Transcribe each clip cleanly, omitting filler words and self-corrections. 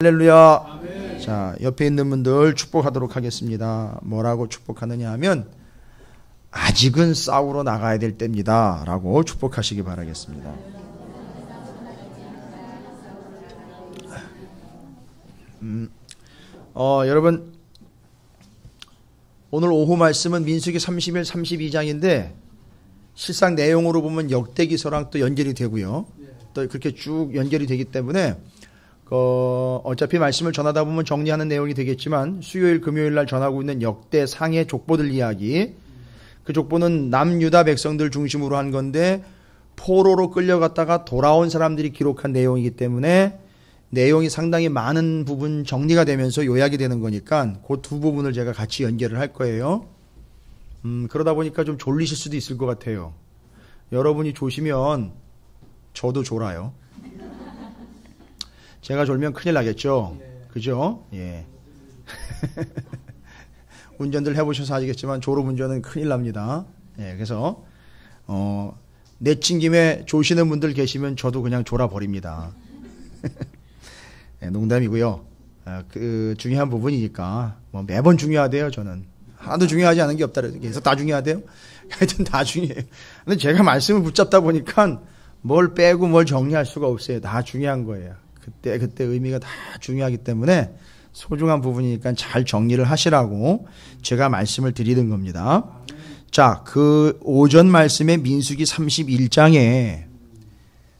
할렐루야. 아멘. 자, 옆에 있는 분들 축복하도록 하겠습니다. 뭐라고 축복하느냐 하면 아직은 싸우러 나가야 될 때입니다 라고 축복하시기 바라겠습니다. 여러분, 오늘 오후 말씀은 민수기 31, 32장인데 실상 내용으로 보면 역대기서랑 또 연결이 되고요. 또 그렇게 쭉 연결이 되기 때문에 어차피 말씀을 전하다 보면 정리하는 내용이 되겠지만 수요일 금요일 날 전하고 있는 역대 상의 족보들 이야기, 그 족보는 남유다 백성들 중심으로 한 건데 포로로 끌려갔다가 돌아온 사람들이 기록한 내용이기 때문에 내용이 상당히 많은 부분 정리가 되면서 요약이 되는 거니까 그 두 부분을 제가 같이 연결을 할 거예요. 그러다 보니까 좀 졸리실 수도 있을 것 같아요. 여러분이 조시면 저도 졸아요. 제가 졸면 큰일 나겠죠? 그죠? 예. 운전들 해보셔서 아시겠지만 졸음 운전은 큰일 납니다. 예, 그래서 내친 김에 조시는 분들 계시면 저도 그냥 졸아버립니다. 예, 농담이고요. 중요한 부분이니까 뭐 매번 중요하대요. 저는 하나도 중요하지 않은 게 없다 그래서 다 중요하대요. 하여튼 다 중요해요. 근데 제가 말씀을 붙잡다 보니까 뭘 빼고 뭘 정리할 수가 없어요. 다 중요한 거예요. 그때 의미가 다 중요하기 때문에 소중한 부분이니까 잘 정리를 하시라고 제가 말씀을 드리는 겁니다. 자, 그 오전 말씀의 민수기 31장에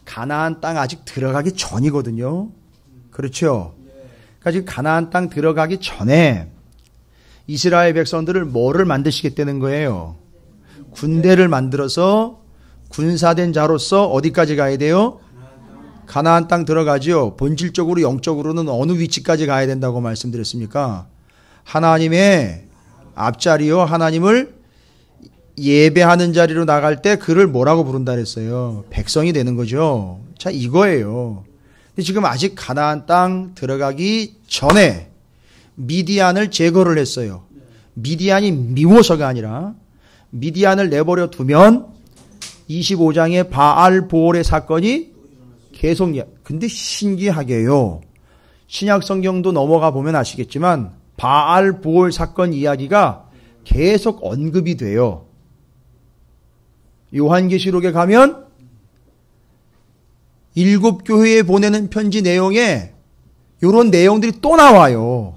가나안 땅 아직 들어가기 전이거든요. 그렇죠? 그러니까 지금 가나안 땅 들어가기 전에 이스라엘 백성들을 뭐를 만드시겠다는 거예요? 군대를 만들어서 군사된 자로서 어디까지 가야 돼요? 가나안 땅 들어가죠. 본질적으로 영적으로는 어느 위치까지 가야 된다고 말씀드렸습니까? 하나님의 앞자리요. 하나님을 예배하는 자리로 나갈 때 그를 뭐라고 부른다 그랬어요? 백성이 되는 거죠. 자, 이거예요. 근데 지금 아직 가나안 땅 들어가기 전에 미디안을 제거를 했어요. 미디안이 미워서가 아니라 미디안을 내버려 두면 25장의 바알 보올의 사건이 계속, 근데 신기하게요. 신약 성경도 넘어가 보면 아시겠지만 바알 보올 사건 이야기가 계속 언급이 돼요. 요한계시록에 가면 7교회에 보내는 편지 내용에 이런 내용들이 또 나와요.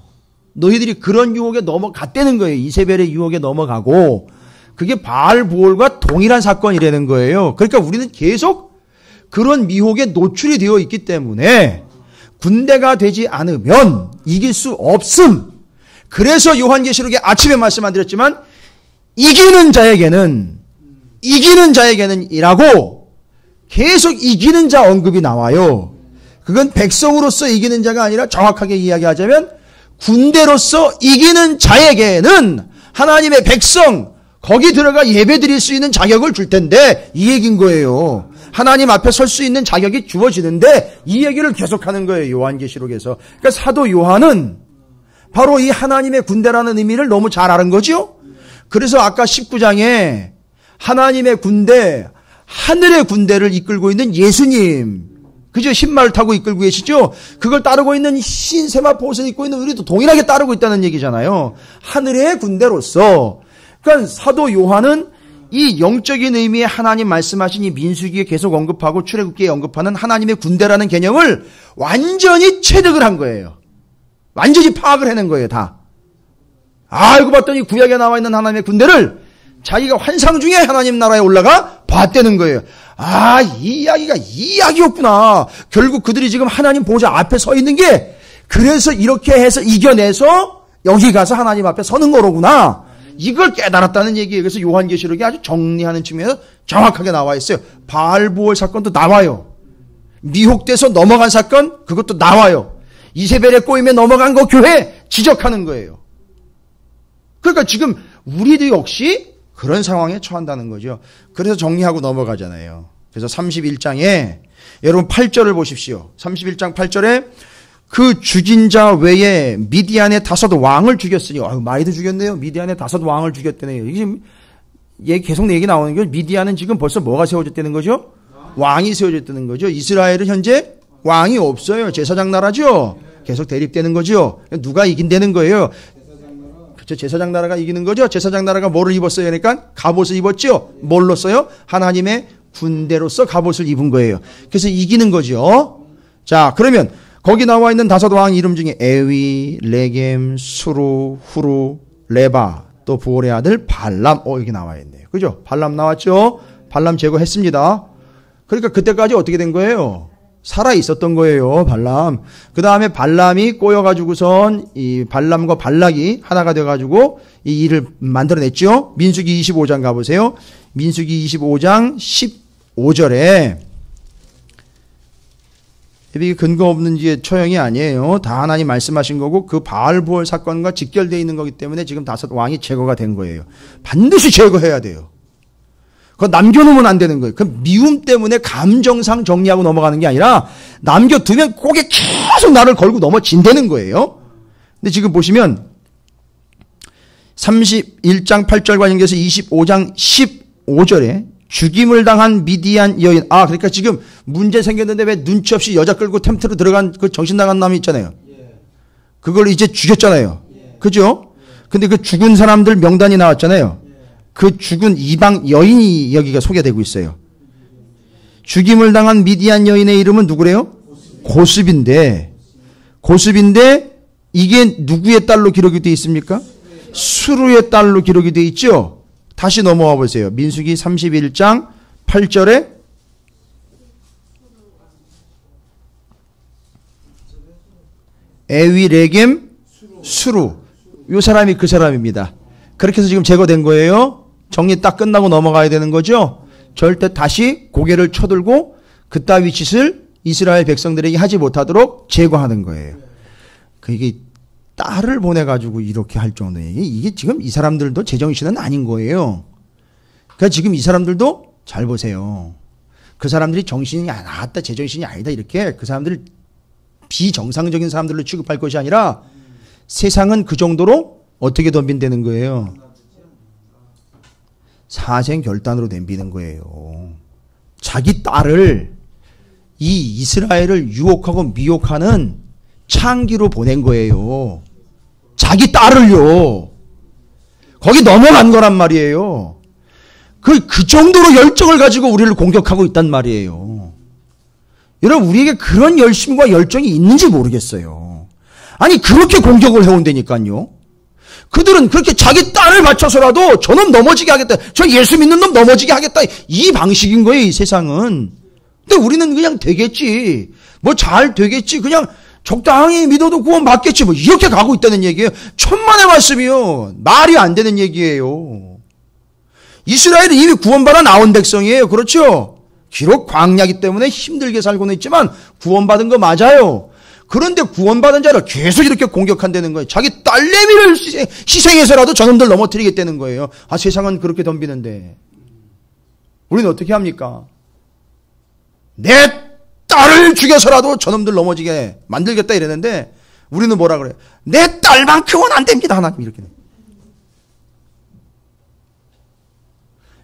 너희들이 그런 유혹에 넘어갔다는 거예요. 이세벨의 유혹에 넘어가고 그게 바알 보올과 동일한 사건이라는 거예요. 그러니까 우리는 계속 그런 미혹에 노출이 되어 있기 때문에 군대가 되지 않으면 이길 수 없음. 그래서 요한계시록에 아침에 말씀 안 드렸지만 이기는 자에게는 이라고 계속 이기는 자 언급이 나와요. 그건 백성으로서 이기는 자가 아니라 정확하게 이야기하자면 군대로서 이기는 자에게는 하나님의 백성 거기 들어가 예배 드릴 수 있는 자격을 줄 텐데 이 얘기인 거예요. 하나님 앞에 설 수 있는 자격이 주어지는데 이 얘기를 계속하는 거예요. 요한계시록에서. 그러니까 사도 요한은 바로 이 하나님의 군대라는 의미를 너무 잘 아는 거죠. 그래서 아까 19장에 하나님의 군대, 하늘의 군대를 이끌고 있는 예수님, 그죠? 흰마를 타고 이끌고 계시죠? 그걸 따르고 있는 흰 세마포 옷을 입고 있는 우리도 동일하게 따르고 있다는 얘기잖아요. 하늘의 군대로서. 그러니까 사도 요한은 이 영적인 의미의 하나님 말씀하신 이 민수기에 계속 언급하고 출애굽기에 언급하는 하나님의 군대라는 개념을 완전히 체득을 한 거예요. 완전히 파악을 해낸 거예요, 다. 알고 봤더니 구약에 나와 있는 하나님의 군대를 자기가 환상 중에 하나님 나라에 올라가 봤다는 거예요. 아, 이 이야기가 이 이야기였구나. 결국 그들이 지금 하나님 보좌 앞에 서 있는 게 그래서 이렇게 해서 이겨내서 여기 가서 하나님 앞에 서는 거로구나. 이걸 깨달았다는 얘기예요. 그래서 요한계시록이 아주 정리하는 측면에서 정확하게 나와 있어요. 바알 보올 사건도 나와요. 미혹돼서 넘어간 사건 그것도 나와요. 이세벨의 꼬임에 넘어간 거 교회 지적하는 거예요. 그러니까 지금 우리도 역시 그런 상황에 처한다는 거죠. 그래서 정리하고 넘어가잖아요. 그래서 31장에 여러분 8절을 보십시오. 31장 8절에 그 죽인 자 외에 미디안의 5 왕을 죽였으니, 많이도 죽였네요. 미디안의 5 왕을 죽였다네요. 이게 지금 얘기 계속 얘기 나오는 게 미디안은 지금 벌써 뭐가 세워졌다는 거죠? 왕이 세워졌다는 거죠. 이스라엘은 현재 왕이 없어요. 제사장 나라죠. 계속 대립되는 거죠. 누가 이긴다는 거예요. 그렇죠. 제사장 나라가 이기는 거죠. 제사장 나라가 뭐를 입었어요? 그러니까 갑옷을 입었죠. 뭘로써요? 하나님의 군대로서 갑옷을 입은 거예요. 그래서 이기는 거죠. 자, 그러면 거기 나와 있는 다섯 왕 이름 중에 에위, 레겜, 수루, 후루, 레바, 또 부올의 아들 발람. 여기 나와 있네요. 그죠? 발람 나왔죠? 발람 제거했습니다. 그러니까 그때까지 어떻게 된 거예요? 살아 있었던 거예요, 발람. 그 다음에 발람이 꼬여가지고선 이 발람과 발락이 하나가 돼가지고 이 일을 만들어냈죠. 민수기 25장 가보세요. 민수기 25장 15절에 이게 근거 없는 처형이 아니에요. 다 하나님 말씀하신 거고 그 바알부올 사건과 직결되어 있는 거기 때문에 지금 다섯 왕이 제거가 된 거예요. 반드시 제거해야 돼요. 그거 남겨놓으면 안 되는 거예요. 그 미움 때문에 감정상 정리하고 넘어가는 게 아니라 남겨두면 그게 계속 나를 걸고 넘어진다는 거예요. 근데 지금 보시면 31장 8절과 연결해서 25장 15절에 죽임을 당한 미디안 여인. 그러니까 지금 문제 생겼는데 왜 눈치 없이 여자 끌고 텐트로 들어간 그 정신 나간 놈이 있잖아요. 그걸 이제 죽였잖아요. 그죠? 근데 그 죽은 사람들 명단이 나왔잖아요. 그 죽은 이방 여인이 여기가 소개되고 있어요. 죽임을 당한 미디안 여인의 이름은 누구래요? 고습인데 이게 누구의 딸로 기록이 되어 있습니까? 수루의 딸로 기록이 되어 있죠. 다시 넘어와 보세요. 민수기 31장 8절에 에위, 레겜, 수루. 이 사람이 그 사람입니다. 그렇게 해서 지금 제거된 거예요. 정리 딱 끝나고 넘어가야 되는 거죠. 절대 다시 고개를 쳐들고 그따위 짓을 이스라엘 백성들에게 하지 못하도록 제거하는 거예요. 이게 딸을 보내가지고 이렇게 할 정도예요. 이게 지금 이 사람들도 제정신은 아닌 거예요. 그러니까 지금 이 사람들도 잘 보세요. 그 사람들이 정신이 나왔다, 제정신이 아니다 이렇게 그 사람들을 비정상적인 사람들로 취급할 것이 아니라 세상은 그 정도로 어떻게 덤빈다는 거예요. 사생결단으로 덤비는 거예요. 자기 딸을 이 이스라엘을 유혹하고 미혹하는 창기로 보낸 거예요. 자기 딸을요. 거기 넘어간 거란 말이에요. 그 정도로 열정을 가지고 우리를 공격하고 있단 말이에요. 여러분, 우리에게 그런 열심과 열정이 있는지 모르겠어요. 아니, 그렇게 공격을 해온다니까요. 그들은 그렇게 자기 딸을 바쳐서라도 저놈 넘어지게 하겠다. 저 예수 믿는 놈 넘어지게 하겠다. 이 방식인 거예요, 이 세상은. 근데 우리는 그냥 되겠지. 뭐 잘 되겠지. 그냥 적당히 믿어도 구원 받겠지. 뭐 이렇게 가고 있다는 얘기예요. 천만의 말씀이요. 말이 안 되는 얘기예요. 이스라엘은 이미 구원받아 나온 백성이에요. 그렇죠? 비록 광야기 때문에 힘들게 살고는 있지만 구원받은 거 맞아요. 그런데 구원받은 자를 계속 이렇게 공격한다는 거예요. 자기 딸내미를 희생해서라도 저놈들 넘어뜨리겠다는 거예요. 세상은 그렇게 덤비는데 우리는 어떻게 합니까? 내 딸을 죽여서라도 저놈들 넘어지게 만들겠다 이랬는데 우리는 뭐라 그래요? 내 딸만큼은 안 됩니다. 하나님 이렇게.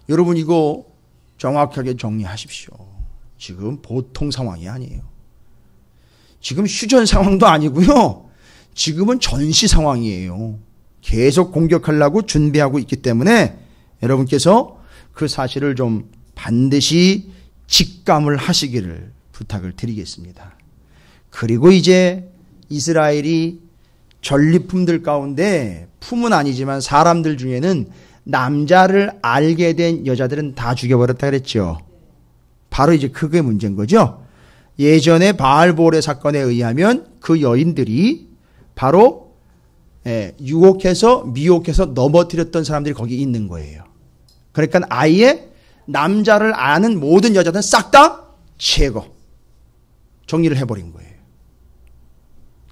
여러분 이거 정확하게 정리하십시오. 지금 보통 상황이 아니에요. 지금 휴전 상황도 아니고요. 지금은 전시 상황이에요. 계속 공격하려고 준비하고 있기 때문에 여러분께서 그 사실을 좀 반드시 직감을 하시기를 부탁을 드리겠습니다. 그리고 이제 이스라엘이 전리품들 가운데 품은 아니지만 사람들 중에는 남자를 알게 된 여자들은 다 죽여버렸다 그랬죠. 바로 이제 그게 문제인 거죠. 예전에 바알볼의 사건에 의하면 그 여인들이 바로 유혹해서 미혹해서 넘어뜨렸던 사람들이 거기 있는 거예요. 그러니까 아예 남자를 아는 모든 여자들은 싹 다 제거, 정리를 해버린 거예요.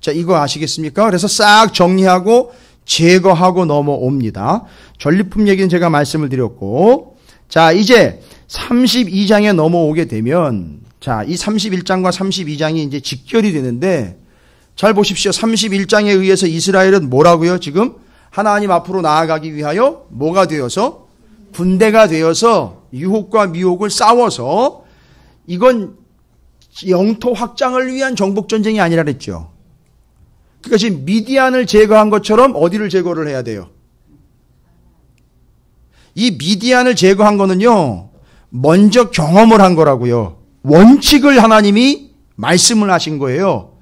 자, 이거 아시겠습니까? 그래서 싹 정리하고 제거하고 넘어옵니다. 전리품 얘기는 제가 말씀을 드렸고, 자, 이제 32장에 넘어오게 되면, 자, 이 31장과 32장이 이제 직결이 되는데, 잘 보십시오. 31장에 의해서 이스라엘은 뭐라고요? 지금 하나님 앞으로 나아가기 위하여 뭐가 되어서? 군대가 되어서 유혹과 미혹을 싸워서 이건 영토 확장을 위한 정복전쟁이 아니라 그랬죠. 그러니까 지금 미디안을 제거한 것처럼 어디를 제거를 해야 돼요? 이 미디안을 제거한 거는요, 먼저 경험을 한 거라고요. 원칙을 하나님이 말씀을 하신 거예요.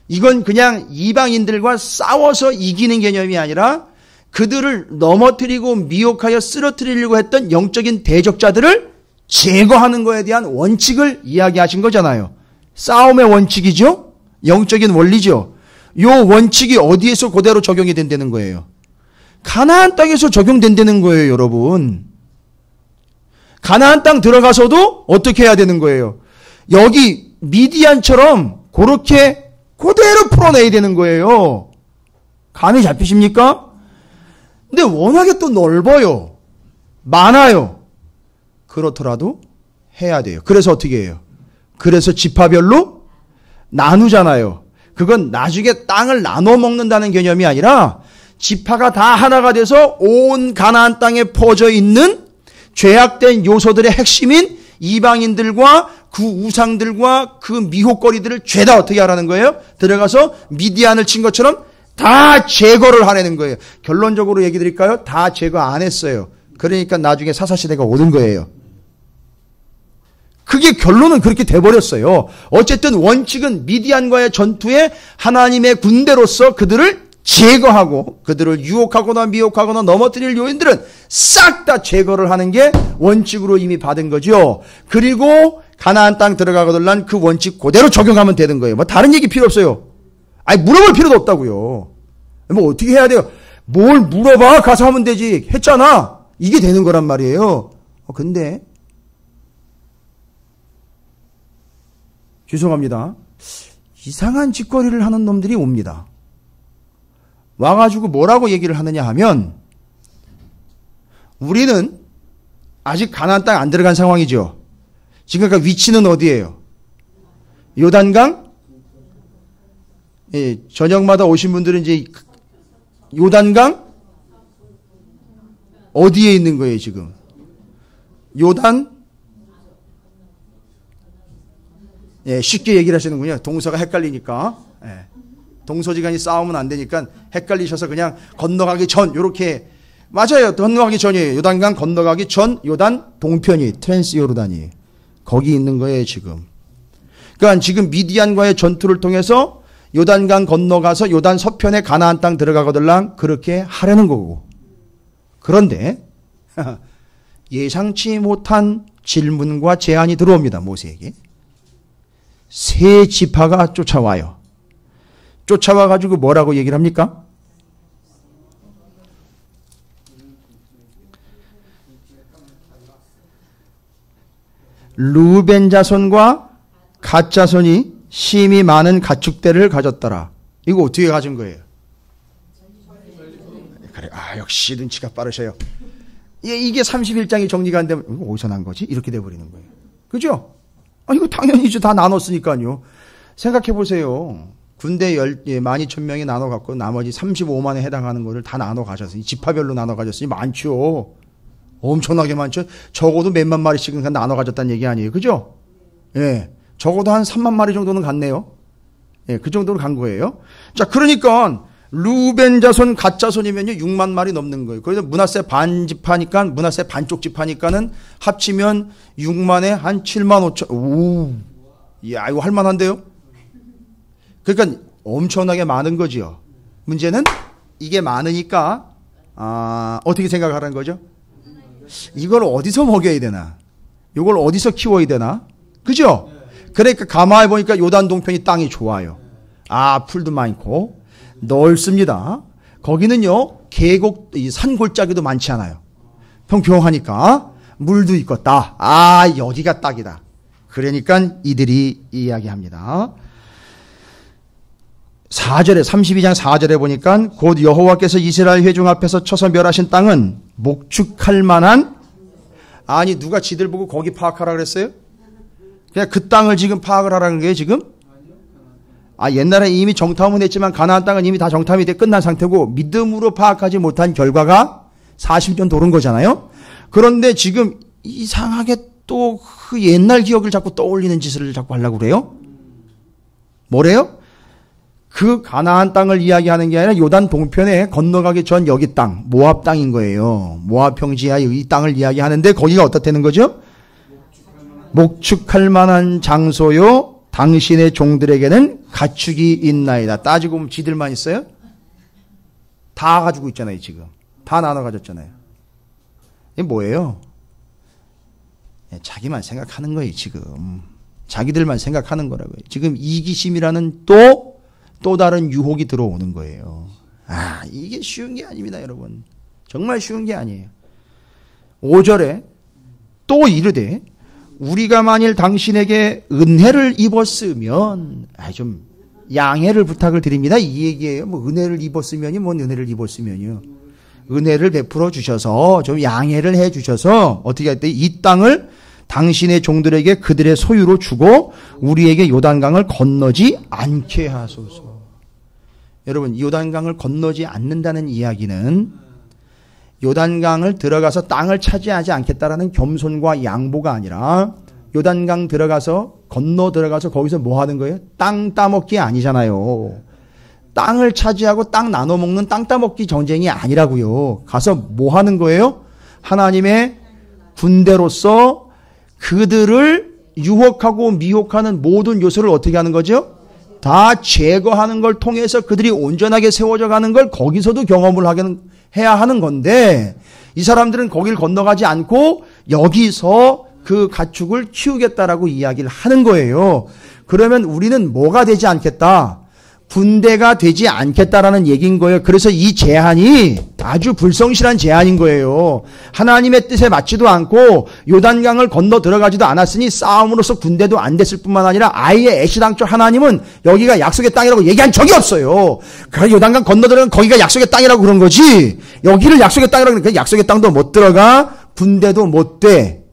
이건 그냥 이방인들과 싸워서 이기는 개념이 아니라 그들을 넘어뜨리고 미혹하여 쓰러뜨리려고 했던 영적인 대적자들을 제거하는 거에 대한 원칙을 이야기하신 거잖아요. 싸움의 원칙이죠? 영적인 원리죠. 이 원칙이 어디에서 그대로 적용이 된다는 거예요? 가나안 땅에서 적용된다는 거예요, 여러분. 가나안 땅 들어가서도 어떻게 해야 되는 거예요? 여기 미디안처럼 그렇게 그대로 풀어내야 되는 거예요. 감이 잡히십니까? 근데 워낙에 또 넓어요. 많아요. 그렇더라도 해야 돼요. 그래서 어떻게 해요? 그래서 지파별로 나누잖아요. 그건 나중에 땅을 나눠 먹는다는 개념이 아니라 지파가 다 하나가 돼서 온 가나안 땅에 퍼져 있는 죄악된 요소들의 핵심인 이방인들과 그 우상들과 그 미혹거리들을 죄다 어떻게 하라는 거예요? 들어가서 미디안을 친 것처럼 다 제거를 하라는 거예요. 결론적으로 얘기 드릴까요? 다 제거 안 했어요. 그러니까 나중에 사사시대가 오는 거예요. 그게 결론은 그렇게 돼버렸어요. 어쨌든 원칙은 미디안과의 전투에 하나님의 군대로서 그들을 제거하고 그들을 유혹하거나 미혹하거나 넘어뜨릴 요인들은 싹 다 제거를 하는 게 원칙으로 이미 받은 거죠. 그리고 가나안 땅 들어가거들란 그 원칙 그대로 적용하면 되는 거예요. 뭐 다른 얘기 필요 없어요. 아니 물어볼 필요도 없다고요. 뭐 어떻게 해야 돼요? 뭘 물어봐? 가서 하면 되지. 했잖아. 이게 되는 거란 말이에요. 근데 죄송합니다. 이상한 짓거리를 하는 놈들이 옵니다. 와가지고 뭐라고 얘기를 하느냐 하면 우리는 아직 가나안 땅 안 들어간 상황이죠. 지금 그 위치는 어디예요? 요단강? 예, 저녁마다 오신 분들은 이제 요단강? 어디에 있는 거예요, 지금? 요단? 예, 쉽게 얘기를 하시는군요. 동서가 헷갈리니까. 예. 동서지간이 싸우면 안 되니까 헷갈리셔서 그냥 건너가기 전, 요렇게. 맞아요. 건너가기 전이에요. 요단강 건너가기 전, 요단 동편이, 트랜스 요르단이. 거기 있는 거예요, 지금. 그러니까 지금 미디안과의 전투를 통해서 요단강 건너가서 요단 서편에 가나안 땅 들어가거들랑 그렇게 하려는 거고. 그런데 예상치 못한 질문과 제안이 들어옵니다. 모세에게. 세 지파가 쫓아와요. 쫓아와가지고 뭐라고 얘기를 합니까? 루벤 자손과 갓 자손이 심히 많은 가축대를 가졌더라. 이거 어떻게 가진 거예요? 그래, 역시 눈치가 빠르셔요. 이게 31장이 정리가 안 되면 이거 어디서 난 거지? 이렇게 돼버리는 거예요. 그죠? 이거 당연히죠. 다 나눴으니까요. 생각해 보세요. 군대 12,000명이 나눠 갖고 나머지 35만에 해당하는 거를 다 나눠 가셨으니 지파별로 나눠 가셨으니 많죠. 엄청나게 많죠. 적어도 몇만 마리씩은 나눠 가졌다는 얘기 아니에요. 그죠? 예. 적어도 한 3만 마리 정도는 갔네요. 예, 그 정도로 간 거예요. 자, 그러니까 루벤 자손, 갓 자손이면요 6만 마리 넘는 거예요. 그래서 므낫세 반지파니까 므낫세 반쪽 지파니까는 합치면 6만에 한 7만 5천. 오, 야, 이거 할 만한데요? 그러니까 엄청나게 많은 거지요. 문제는 이게 많으니까 어떻게 생각하라는 거죠? 이걸 어디서 먹여야 되나? 이걸 어디서 키워야 되나? 그죠? 그러니까 가만히 보니까 요단 동편이 땅이 좋아요. 풀도 많고 넓습니다. 거기는요 계곡, 산골짜기도 많지 않아요. 평평하니까 물도 있겠다. 여기가 딱이다. 그러니까 이들이 이야기합니다. 4절에 32장 4절에 보니까 곧 여호와께서 이스라엘 회중 앞에서 쳐서 멸하신 땅은 목축할 만한, 누가 지들 보고 거기 파악하라 그랬어요? 그냥 그 땅을 지금 파악을 하라는 거예요, 지금? 옛날에 이미 정탐은 했지만 가나안 땅은 이미 다 정탐이 돼 끝난 상태고 믿음으로 파악하지 못한 결과가 40년 도른 거잖아요. 그런데 지금 이상하게 또 그 옛날 기억을 자꾸 떠올리는 짓을 자꾸 하려고 그래요. 뭐래요? 그 가나안 땅을 이야기하는 게 아니라 요단 동편에 건너가기 전 여기 땅, 모압 땅인 거예요. 모압 평지하의 이 땅을 이야기하는데 거기가 어떻다는 거죠? 목축할 만한 장소요. 당신의 종들에게는 가축이 있나이다. 따지고 보면 지들만 있어요? 다 가지고 있잖아요, 지금. 다 나눠 가졌잖아요. 이게 뭐예요? 자기만 생각하는 거예요, 지금. 자기들만 생각하는 거라고요. 지금 이기심이라는 또 다른 유혹이 들어오는 거예요. 이게 쉬운 게 아닙니다, 여러분. 정말 쉬운 게 아니에요. 5절에 또 이르되 우리가 만일 당신에게 은혜를 입었으면 좀 양해를 부탁을 드립니다. 이 얘기예요. 뭐 은혜를 입었으면이 뭔 은혜를 입었으면이요. 은혜를 베풀어 주셔서 좀 양해를 해 주셔서 어떻게 할 때 이 땅을 당신의 종들에게 그들의 소유로 주고 우리에게 요단강을 건너지 않게 하소서. 여러분, 요단강을 건너지 않는다는 이야기는 요단강을 들어가서 땅을 차지하지 않겠다라는 겸손과 양보가 아니라 요단강 건너 들어가서 거기서 뭐 하는 거예요? 땅 따먹기 아니잖아요. 땅을 차지하고 땅 나눠 먹는 땅 따먹기 전쟁이 아니라고요. 가서 뭐 하는 거예요? 하나님의 군대로서 그들을 유혹하고 미혹하는 모든 요소를 어떻게 하는 거죠? 다 제거하는 걸 통해서 그들이 온전하게 세워져 가는 걸 거기서도 경험을 해야 하는 건데 이 사람들은 거길 건너가지 않고 여기서 그 가축을 키우겠다라고 이야기를 하는 거예요. 그러면 우리는 뭐가 되지 않겠다? 군대가 되지 않겠다라는 얘기인 거예요. 그래서 이 제한이 아주 불성실한 제한인 거예요. 하나님의 뜻에 맞지도 않고 요단강을 건너 들어가지도 않았으니 싸움으로써 군대도 안 됐을 뿐만 아니라 아예 애시당초 하나님은 여기가 약속의 땅이라고 얘기한 적이 없어요. 그래 요단강 건너 들어가면 거기가 약속의 땅이라고 그런 거지. 여기를 약속의 땅이라고 그러니까 약속의 땅도 못 들어가 군대도 못 돼.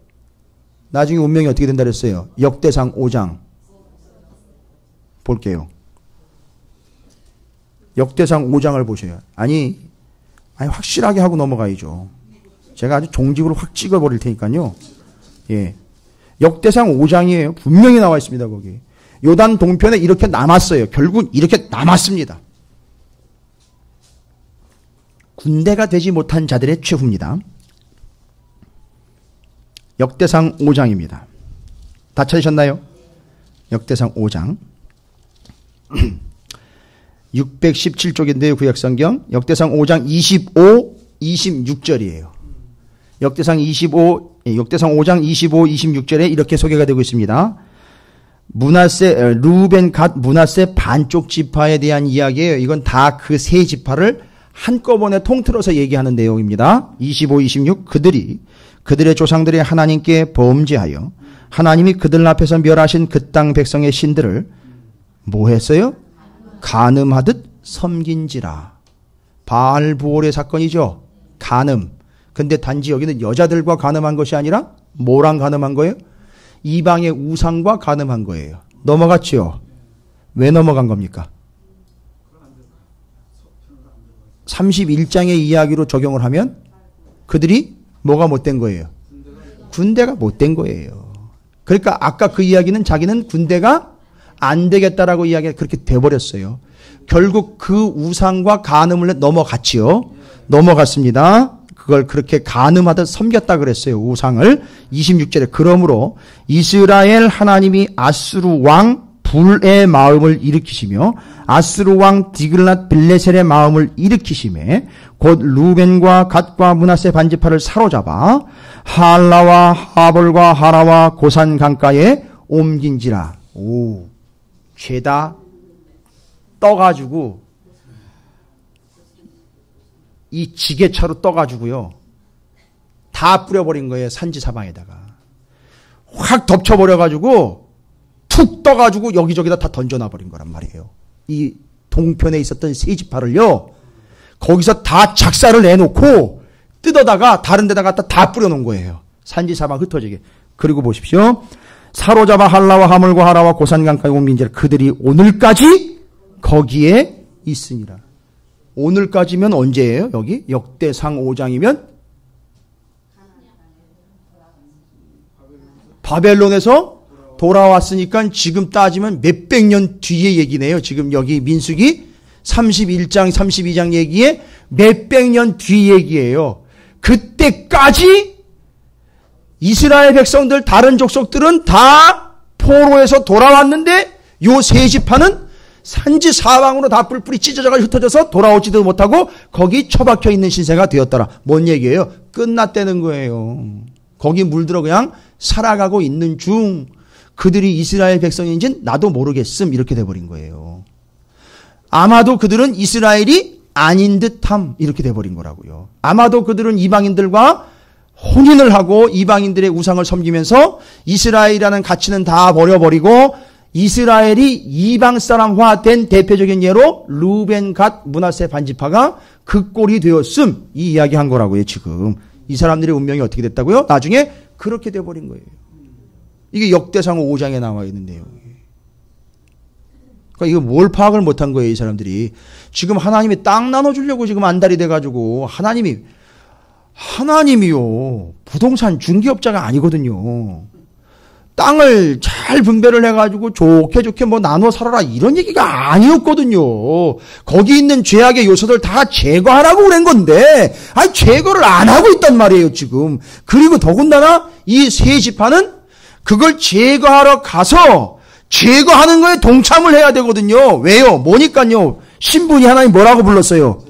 나중에 운명이 어떻게 된다 그랬어요? 역대상 5장 볼게요. 역대상 5장을 보셔요. 아니 확실하게 하고 넘어가야죠. 제가 아주 종직으로 확 찍어버릴 테니까요. 예, 역대상 5장이에요. 분명히 나와 있습니다. 거기 요단 동편에 이렇게 남았어요. 결국 이렇게 남았습니다. 군대가 되지 못한 자들의 최후입니다. 역대상 5장입니다. 다 찾으셨나요? 역대상 5장 617쪽인데요. 구약성경 역대상 5장 25, 26절이에요. 역대상 5장 25, 26절에 이렇게 소개가 되고 있습니다. 루벤, 갓, 므낫세 반쪽 지파에 대한 이야기예요. 이건 다 그 세 지파를 한꺼번에 통틀어서 얘기하는 내용입니다. 25, 26 그들의 조상들이 하나님께 범죄하여 하나님이 그들 앞에서 멸하신 그 땅 백성의 신들을 뭐 했어요? 간음하듯 섬긴지라. 바알부올의 사건이죠. 간음. 근데 단지 여기는 여자들과 간음한 것이 아니라 뭐랑 간음한 거예요? 이방의 우상과 간음한 거예요. 넘어갔죠? 왜 넘어간 겁니까? 31장의 이야기로 적용을 하면 그들이 뭐가 못된 거예요? 군대가 못된 거예요. 그러니까 아까 그 이야기는 자기는 군대가 안 되겠다라고 이야기가 그렇게 돼버렸어요. 결국 그 우상과 간음을 넘어갔지요. 넘어갔습니다. 그걸 그렇게 간음하듯 섬겼다 그랬어요. 우상을. 26절에 그러므로 이스라엘 하나님이 아수르 왕 불의 마음을 일으키시며 아수르 왕 디글랏 빌레셀의 마음을 일으키시매 곧 루벤과 갓과 므낫세 반지파를 사로잡아 할라와 하볼과 하라와 고산 강가에 옮긴지라. 죄다 떠가지고 이 지게차로 떠가지고요 다 뿌려버린 거예요. 산지 사방에다가 확 덮쳐버려가지고 툭 떠가지고 여기저기다 다 던져놔버린 거란 말이에요. 이 동편에 있었던 세 지파를요 거기서 다 작사를 내놓고 뜯어다가 다른 데다가 다 뿌려놓은 거예요. 산지 사방 흩어지게. 그리고 보십시오. 사로잡아 할라와 하물과 하라와 고산강가에 옮긴지라. 그들이 오늘까지 거기에 있으니라. 오늘까지면 언제예요? 여기 역대상 5장이면 바벨론에서 돌아왔으니까 지금 따지면 몇백 년 뒤의 얘기네요. 지금 여기 민수기 31장, 32장 얘기에 몇백 년 뒤 얘기예요. 그때까지 이스라엘 백성들, 다른 족속들은 다 포로에서 돌아왔는데 요 세 지파는 산지 사방으로 다 뿔뿔이 찢어져가 흩어져서 돌아오지도 못하고 거기 처박혀 있는 신세가 되었더라. 뭔 얘기예요? 끝났다는 거예요. 거기 물들어 그냥 살아가고 있는 중 그들이 이스라엘 백성인지는 나도 모르겠음 이렇게 돼버린 거예요. 아마도 그들은 이스라엘이 아닌 듯함 이렇게 돼버린 거라고요. 아마도 그들은 이방인들과 혼인을 하고 이방인들의 우상을 섬기면서 이스라엘이라는 가치는 다 버려버리고 이스라엘이 이방 사람화된 대표적인 예로 루벤, 갓, 므낫세 반지파가 그 꼴이 되었음 이 이야기한 거라고요. 지금 이 사람들의 운명이 어떻게 됐다고요? 나중에 그렇게 돼버린 거예요. 이게 역대상 5장에 나와 있는 내용이에요. 그러니까 이거 뭘 파악을 못한 거예요, 이 사람들이. 지금 하나님이 땅 나눠주려고 지금 안달이 돼가지고 하나님이요 부동산 중개업자가 아니거든요. 땅을 잘 분배를 해가지고 좋게 뭐 나눠 살아라 이런 얘기가 아니었거든요. 거기 있는 죄악의 요소들 다 제거하라고 그런 건데 아니 제거를 안 하고 있단 말이에요 지금. 그리고 더군다나 이 세 지파는 그걸 제거하러 가서 제거하는 거에 동참을 해야 되거든요. 왜요? 뭐니까요. 신분이 하나님 뭐라고 불렀어요?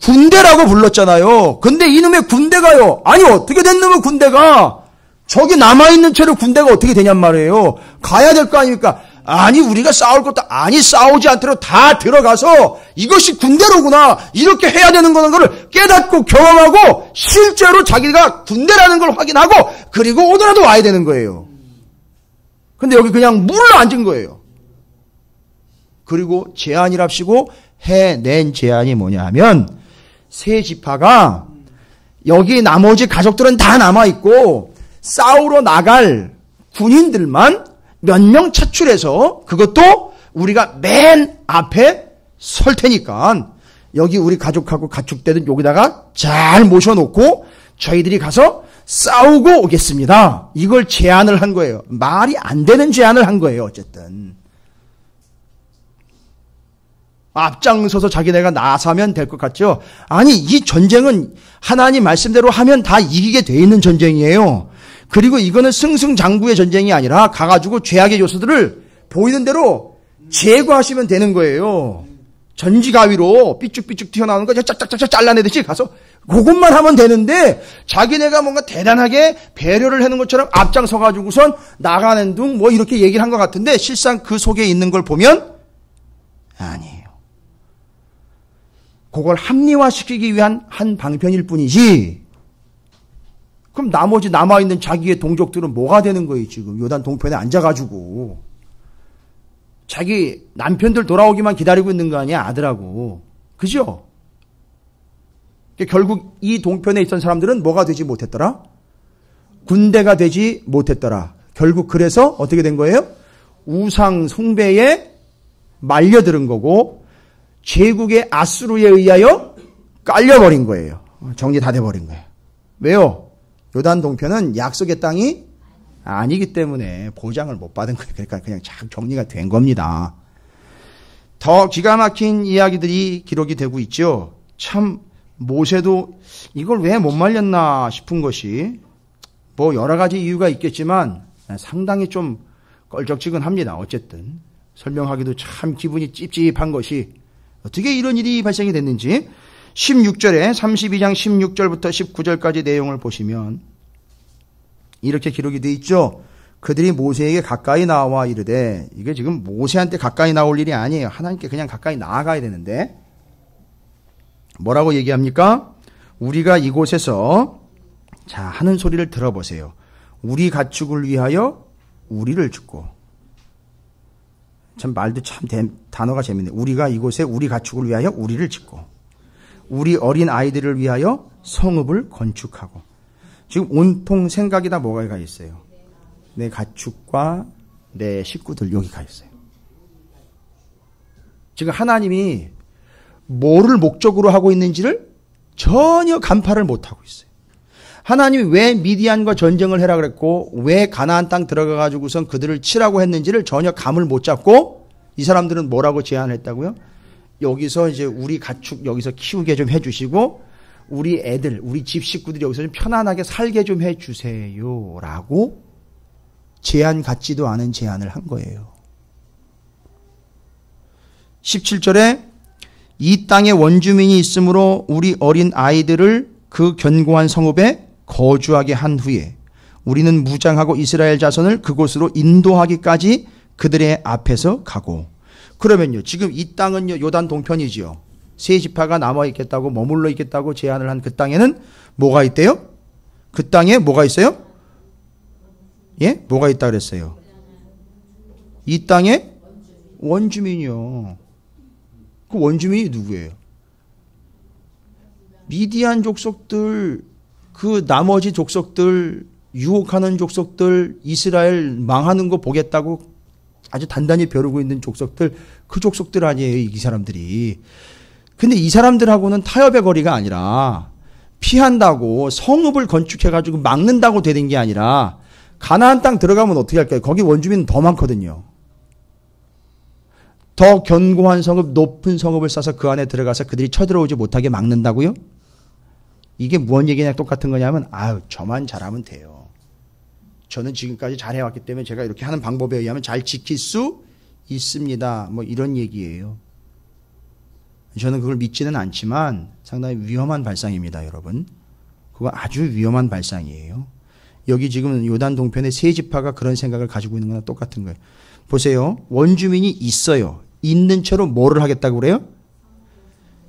군대라고 불렀잖아요. 근데 이놈의 군대가요. 아니 어떻게 된 놈의 군대가 저기 남아있는 채로 군대가 어떻게 되냔 말이에요. 가야 될 거 아닙니까? 아니 우리가 싸울 것도 아니 싸우지 않도록 다 들어가서 이것이 군대로구나 이렇게 해야 되는 거를 깨닫고 경험하고 실제로 자기가 군대라는 걸 확인하고 그리고 오더라도 와야 되는 거예요. 근데 여기 그냥 물러 앉은 거예요. 그리고 제안이랍시고 해낸 제안이 뭐냐 하면 세 지파가 여기 나머지 가족들은 다 남아있고 싸우러 나갈 군인들만 몇 명 차출해서 그것도 우리가 맨 앞에 설 테니까 여기 우리 가족하고 가축대는 여기다가 잘 모셔놓고 저희들이 가서 싸우고 오겠습니다. 이걸 제안을 한 거예요. 말이 안 되는 제안을 한 거예요. 어쨌든 앞장서서 자기네가 나서면 될 것 같죠? 아니 이 전쟁은 하나님 말씀대로 하면 다 이기게 돼 있는 전쟁이에요. 그리고 이거는 승승장구의 전쟁이 아니라 가가지고 죄악의 요소들을 보이는 대로 제거하시면 되는 거예요. 전지가위로 삐쭉삐쭉 튀어나오는 거 짝짝짝짝 잘라내듯이 가서 그것만 하면 되는데 자기네가 뭔가 대단하게 배려를 하는 것처럼 앞장서가지고선 나가는 둥 뭐 이렇게 얘기를 한 것 같은데 실상 그 속에 있는 걸 보면 아니에요. 그걸 합리화시키기 위한 한 방편일 뿐이지 그럼 나머지 남아있는 자기의 동족들은 뭐가 되는 거예요 지금 요단 동편에 앉아가지고 자기 남편들 돌아오기만 기다리고 있는 거 아니야 아들하고 그죠? 결국 이 동편에 있던 사람들은 뭐가 되지 못했더라? 군대가 되지 못했더라. 결국 그래서 어떻게 된 거예요? 우상 숭배에 말려드는 거고 제국의 아수르에 의하여 깔려버린 거예요. 정리 다 돼버린 거예요. 왜요? 요단 동편은 약속의 땅이 아니기 때문에 보장을 못 받은 거예요. 그러니까 그냥 잘 정리가 된 겁니다. 더 기가 막힌 이야기들이 기록이 되고 있죠. 참 모세도 이걸 왜 못 말렸나 싶은 것이 뭐 여러 가지 이유가 있겠지만 상당히 좀 껄쩍지근합니다. 어쨌든 설명하기도 참 기분이 찝찝한 것이 어떻게 이런 일이 발생이 됐는지 16절에 32장 16절부터 19절까지 내용을 보시면 이렇게 기록이 되어 있죠. 그들이 모세에게 가까이 나와 이르되 이게 지금 모세한테 가까이 나올 일이 아니에요. 하나님께 그냥 가까이 나아가야 되는데 뭐라고 얘기합니까? 우리가 이곳에서 자 하는 소리를 들어보세요. 우리 가축을 위하여 우리를 죽고 참 말도 참 단어가 재밌네. 우리가 이곳에 우리 가축을 위하여 우리를 짓고 우리 어린 아이들을 위하여 성읍을 건축하고 지금 온통 생각이 다 뭐가 가 있어요? 내 가축과 내 식구들 여기 가 있어요. 지금 하나님이 뭐를 목적으로 하고 있는지를 전혀 간파를 못하고 있어요. 하나님이 왜 미디안과 전쟁을 해라 그랬고 왜 가나안 땅 들어가 가지고선 그들을 치라고 했는지를 전혀 감을 못 잡고 이 사람들은 뭐라고 제안했다고요? 여기서 이제 우리 가축 여기서 키우게 좀 해주시고 우리 애들 우리 집 식구들이 여기서 좀 편안하게 살게 좀 해주세요라고 제안 같지도 않은 제안을 한 거예요. 17절에 이 땅에 원주민이 있으므로 우리 어린 아이들을 그 견고한 성읍에 거주하게 한 후에 우리는 무장하고 이스라엘 자손을 그곳으로 인도하기까지 그들의 앞에서 가고. 그러면요, 지금 이 땅은요, 요단 동편이지요. 세 지파가 남아 있겠다고 머물러 있겠다고 제안을 한 그 땅에는 뭐가 있대요? 그 땅에 뭐가 있어요? 예? 뭐가 있다 그랬어요? 이 땅에 원주민이요. 그 원주민이 누구예요? 미디안 족속들, 그 나머지 족속들, 유혹하는 족속들, 이스라엘 망하는 거 보겠다고 아주 단단히 벼르고 있는 족속들, 그 족속들 아니에요, 이 사람들이. 근데 이 사람들하고는 타협의 거리가 아니라 피한다고 성읍을 건축해가지고 막는다고 되는 게 아니라 가나안 땅 들어가면 어떻게 할까요? 거기 원주민은 더 많거든요. 더 견고한 성읍, 높은 성읍을 쌓아서 그 안에 들어가서 그들이 쳐들어오지 못하게 막는다고요? 이게 무슨 얘기냐 똑같은 거냐면 아유 저만 잘하면 돼요. 저는 지금까지 잘해왔기 때문에 제가 이렇게 하는 방법에 의하면 잘 지킬 수 있습니다. 뭐 이런 얘기예요. 저는 그걸 믿지는 않지만 상당히 위험한 발상입니다, 여러분. 그거 아주 위험한 발상이에요. 여기 지금 요단 동편의 세 지파가 그런 생각을 가지고 있는 거나 똑같은 거예요. 보세요. 원주민이 있어요. 있는 채로 뭐를 하겠다고 그래요?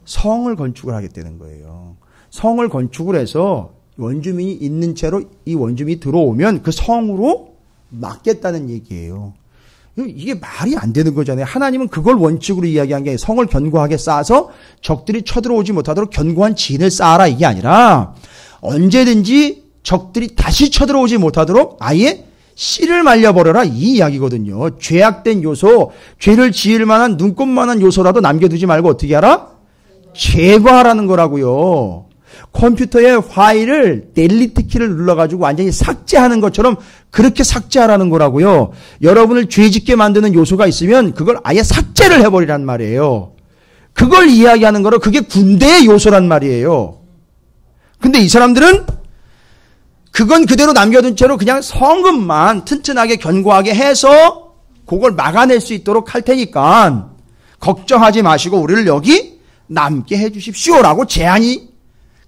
성을 건축을 하겠다는 거예요. 성을 건축을 해서 원주민이 있는 채로 이 원주민이 들어오면 그 성으로 막겠다는 얘기예요. 이게 말이 안 되는 거잖아요. 하나님은 그걸 원칙으로 이야기한 게 성을 견고하게 쌓아서 적들이 쳐들어오지 못하도록 견고한 진을 쌓아라 이게 아니라 언제든지 적들이 다시 쳐들어오지 못하도록 아예 씨를 말려버려라 이 이야기거든요. 죄악된 요소, 죄를 지을 만한 눈꼽만한 요소라도 남겨두지 말고 어떻게 하라? 제거하라는 거라고요. 컴퓨터의 파일을 델리트 키를 눌러가지고 완전히 삭제하는 것처럼 그렇게 삭제하라는 거라고요. 여러분을 죄짓게 만드는 요소가 있으면 그걸 아예 삭제를 해버리란 말이에요. 그걸 이야기하는 거로 그게 군대의 요소란 말이에요. 근데 이 사람들은 그건 그대로 남겨둔 채로 그냥 성읍만 튼튼하게 견고하게 해서 그걸 막아낼 수 있도록 할 테니까 걱정하지 마시고 우리를 여기 남게 해 주십시오라고 제안이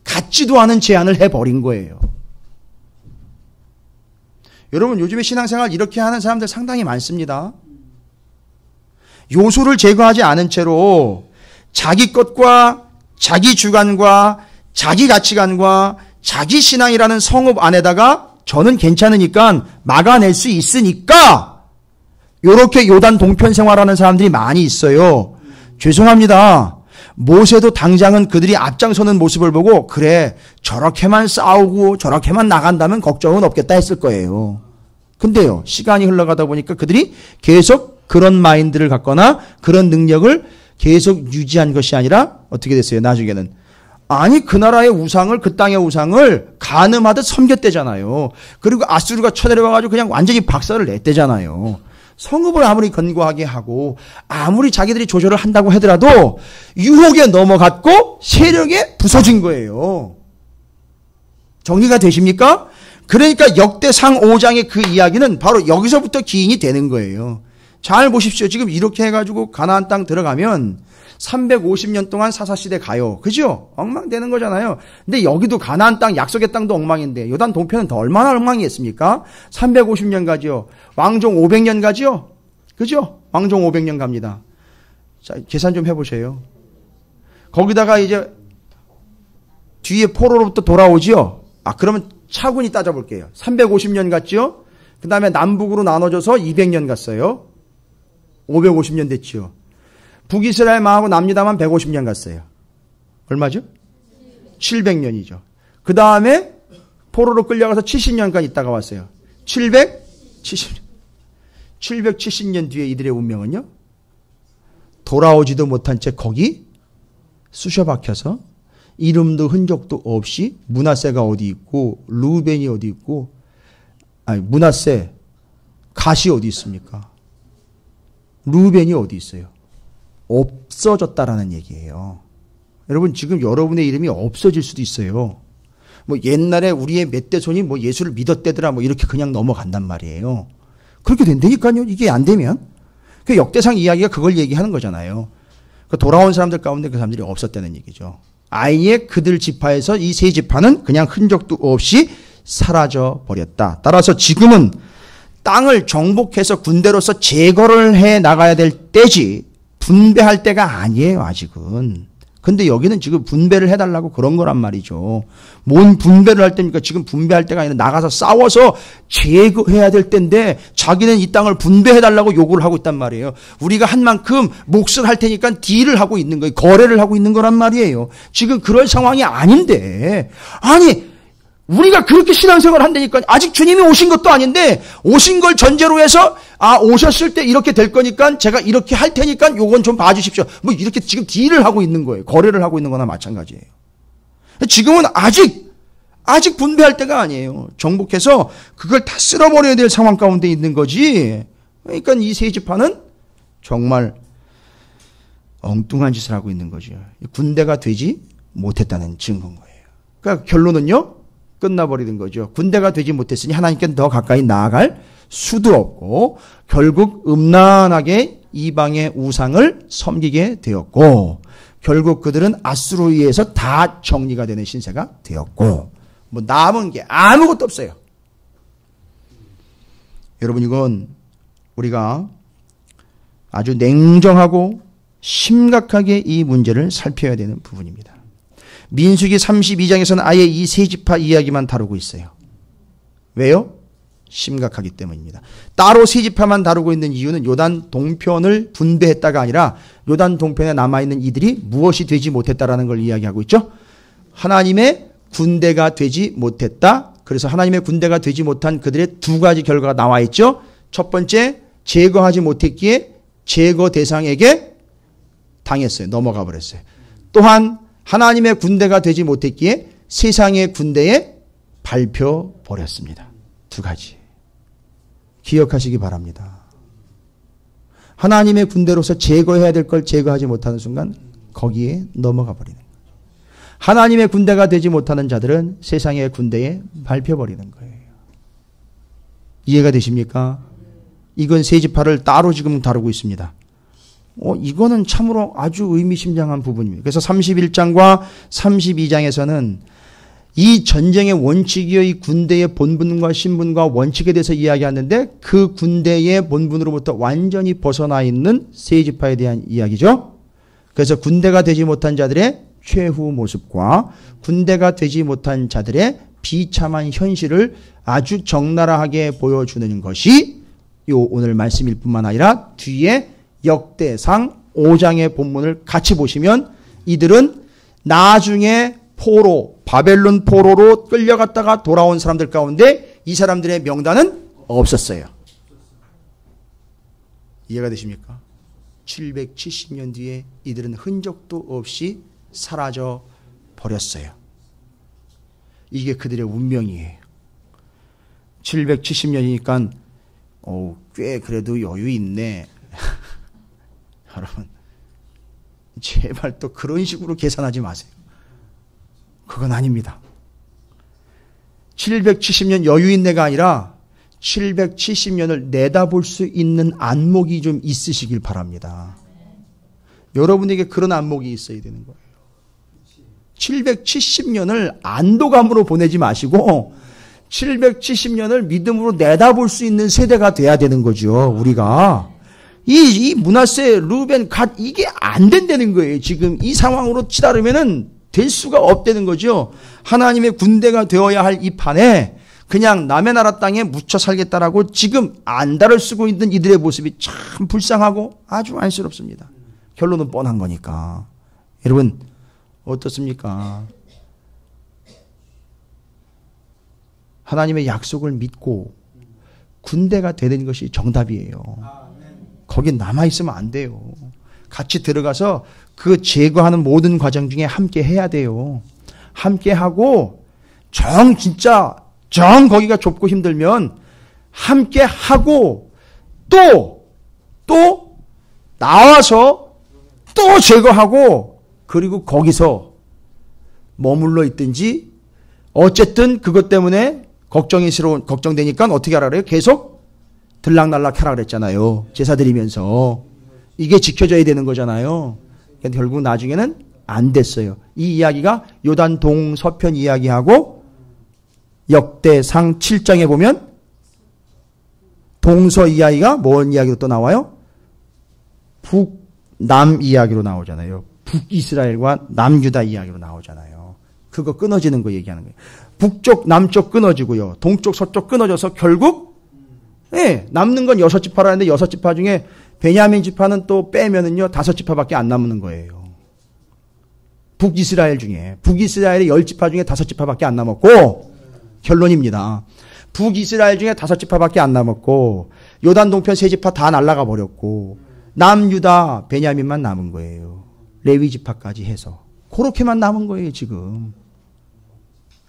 같지도 않은 제안을 해버린 거예요. 여러분 요즘에 신앙생활 이렇게 하는 사람들 상당히 많습니다. 요소를 제거하지 않은 채로 자기 것과 자기 주관과 자기 가치관과 자기 신앙이라는 성읍 안에다가 저는 괜찮으니까 막아낼 수 있으니까 이렇게 요단 동편 생활하는 사람들이 많이 있어요. 죄송합니다. 모세도 당장은 그들이 앞장서는 모습을 보고 그래 저렇게만 싸우고 저렇게만 나간다면 걱정은 없겠다 했을 거예요. 근데요 시간이 흘러가다 보니까 그들이 계속 그런 마인드를 갖거나 그런 능력을 계속 유지한 것이 아니라 어떻게 됐어요? 나중에는 아니 그 나라의 우상을 그 땅의 우상을 간음하듯 섬겼대잖아요. 그리고 아수르가 쳐내려와가지고 그냥 완전히 박살을 냈대잖아요. 성읍을 아무리 견고하게 하고 아무리 자기들이 조절을 한다고 하더라도 유혹에 넘어갔고 세력에 부서진 거예요. 정리가 되십니까? 그러니까 역대상 5장의 그 이야기는 바로 여기서부터 기인이 되는 거예요. 잘 보십시오. 지금 이렇게 해가지고 가나안 땅 들어가면 350년 동안 사사시대 가요. 그죠? 엉망되는 거잖아요. 근데 여기도 가나안 땅, 약속의 땅도 엉망인데 요단 동편은 더 얼마나 엉망이겠습니까? 350년 가지요. 왕종 500년 가지요. 그죠? 왕종 500년 갑니다. 자, 계산 좀 해보세요. 거기다가 이제 뒤에 포로로부터 돌아오지요. 그러면 차분히 따져볼게요. 350년 갔지요. 그 다음에 남북으로 나눠져서 200년 갔어요. 550년 됐지요. 북이스라엘 망하고 남유다만 150년 갔어요. 얼마죠? 700년이죠. 그 다음에 포로로 끌려가서 70년간 있다가 왔어요. 770년 뒤에 이들의 운명은요? 돌아오지도 못한 채 거기 쑤셔박혀서 이름도 흔적도 없이 므낫세가 어디 있고 르우벤이 어디 있고 므낫세 갓이 어디 있습니까? 르우벤이 어디 있어요? 없어졌다라는 얘기예요. 여러분 지금 여러분의 이름이 없어질 수도 있어요. 뭐 옛날에 우리의 몇 대 손이 뭐 예수를 믿었대더라 뭐 이렇게 그냥 넘어간단 말이에요. 그렇게 된다니까요. 이게 안 되면. 그 역대상 이야기가 그걸 얘기하는 거잖아요. 그 돌아온 사람들 가운데 그 사람들이 없었다는 얘기죠. 아예 그들 지파에서 이 세 지파는 그냥 흔적도 없이 사라져 버렸다. 따라서 지금은 땅을 정복해서 군대로서 제거를 해 나가야 될 때지 분배할 때가 아니에요, 아직은. 근데 여기는 지금 분배를 해달라고 그런 거란 말이죠. 뭔 분배를 할 때입니까? 지금 분배할 때가 아니라 나가서 싸워서 제거해야 될 때인데 자기는 이 땅을 분배해달라고 요구를 하고 있단 말이에요. 우리가 한 만큼 몫을 할 테니까 딜을 하고 있는 거예요. 거래를 하고 있는 거란 말이에요. 지금 그럴 상황이 아닌데. 아니 우리가 그렇게 신앙생활을 한다니까 아직 주님이 오신 것도 아닌데 오신 걸 전제로 해서 오셨을 때 이렇게 될 거니까 제가 이렇게 할 테니까 요건 좀 봐주십시오. 뭐 이렇게 지금 딜을 하고 있는 거예요. 거래를 하고 있는 거나 마찬가지예요. 지금은 아직 분배할 때가 아니에요. 정복해서 그걸 다 쓸어버려야 될 상황 가운데 있는 거지. 그러니까 이 세 지파는 정말 엉뚱한 짓을 하고 있는 거죠. 군대가 되지 못했다는 증거인 거예요. 그러니까 결론은요. 끝나버리는 거죠. 군대가 되지 못했으니 하나님께 더 가까이 나아갈 수도 없고 결국 음란하게 이방의 우상을 섬기게 되었고 결국 그들은 아수르에 의해서 다 정리가 되는 신세가 되었고 뭐 남은 게 아무것도 없어요. 여러분 이건 우리가 아주 냉정하고 심각하게 이 문제를 살펴야 되는 부분입니다. 민수기 32장에서는 아예 이 세 지파 이야기만 다루고 있어요. 왜요? 심각하기 때문입니다. 따로 세 지파만 다루고 있는 이유는 요단 동편을 분배했다가 아니라 요단 동편에 남아있는 이들이 무엇이 되지 못했다라는 걸 이야기하고 있죠. 하나님의 군대가 되지 못했다. 그래서 하나님의 군대가 되지 못한 그들의 두 가지 결과가 나와 있죠. 첫 번째, 제거하지 못했기에 제거 대상에게 당했어요. 넘어가 버렸어요. 또한 하나님의 군대가 되지 못했기에 세상의 군대에 밟혀버렸습니다. 두 가지. 기억하시기 바랍니다. 하나님의 군대로서 제거해야 될 걸 제거하지 못하는 순간 거기에 넘어가 버리는 거예요. 하나님의 군대가 되지 못하는 자들은 세상의 군대에 밟혀버리는 거예요. 이해가 되십니까? 이건 세 지파를 따로 지금 다루고 있습니다. 이거는 참으로 아주 의미심장한 부분입니다. 그래서 31장과 32장에서는 이 전쟁의 원칙이요, 이 군대의 본분과 신분과 원칙에 대해서 이야기하는데 그 군대의 본분으로부터 완전히 벗어나 있는 세 지파에 대한 이야기죠. 그래서 군대가 되지 못한 자들의 최후 모습과 군대가 되지 못한 자들의 비참한 현실을 아주 적나라하게 보여주는 것이 요 오늘 말씀일 뿐만 아니라 뒤에 역대상 5장의 본문을 같이 보시면 이들은 나중에 바벨론 포로로 끌려갔다가 돌아온 사람들 가운데 이 사람들의 명단은 없었어요. 이해가 되십니까? 770년 뒤에 이들은 흔적도 없이 사라져 버렸어요. 이게 그들의 운명이에요. 770년이니까 꽤 그래도 여유 있네. 여러분 제발 또 그런 식으로 계산하지 마세요. 그건 아닙니다. 770년 여유 있네가 아니라 770년을 내다볼 수 있는 안목이 좀 있으시길 바랍니다. 여러분에게 그런 안목이 있어야 되는 거예요. 770년을 안도감으로 보내지 마시고 770년을 믿음으로 내다볼 수 있는 세대가 돼야 되는 거죠. 우리가 이 므낫세, 르우벤, 갓 이게 안 된다는 거예요. 지금 이 상황으로 치달으면은 될 수가 없다는 거죠. 하나님의 군대가 되어야 할 이 판에 그냥 남의 나라 땅에 묻혀 살겠다라고 지금 안달을 쓰고 있는 이들의 모습이 참 불쌍하고 아주 안쓰럽습니다. 결론은 뻔한 거니까. 여러분 어떻습니까? 하나님의 약속을 믿고 군대가 되는 것이 정답이에요. 거기 남아있으면 안 돼요. 같이 들어가서 그 제거하는 모든 과정 중에 함께 해야 돼요. 함께하고 진짜 거기가 좁고 힘들면 함께하고 또 나와서 또 제거하고 그리고 거기서 머물러 있든지 어쨌든 그것 때문에 걱정되니까 어떻게 하라 그래요? 계속 들락날락 하라 그랬잖아요. 제사 드리면서. 이게 지켜져야 되는 거잖아요. 그러니까 결국 나중에는 안 됐어요. 이 이야기가 요단 동서편 이야기하고 역대상 7장에 보면 동서 이야기가 뭔 이야기로 또 나와요? 북남 이야기로 나오잖아요. 북이스라엘과 남유다 이야기로 나오잖아요. 그거 끊어지는 거 얘기하는 거예요. 북쪽, 남쪽 끊어지고요. 동쪽, 서쪽 끊어져서 결국 남는 건 6지파라는데 6지파 중에 베냐민 지파는 또 빼면은요 5지파밖에 안 남는 거예요. 북이스라엘 중에 북이스라엘의 10지파 중에 5지파밖에 안 남았고 결론입니다. 북이스라엘 중에 5지파밖에 안 남았고 요단 동편 3지파 다 날아가 버렸고 남유다 베냐민만 남은 거예요. 레위 지파까지 해서 그렇게만 남은 거예요 지금.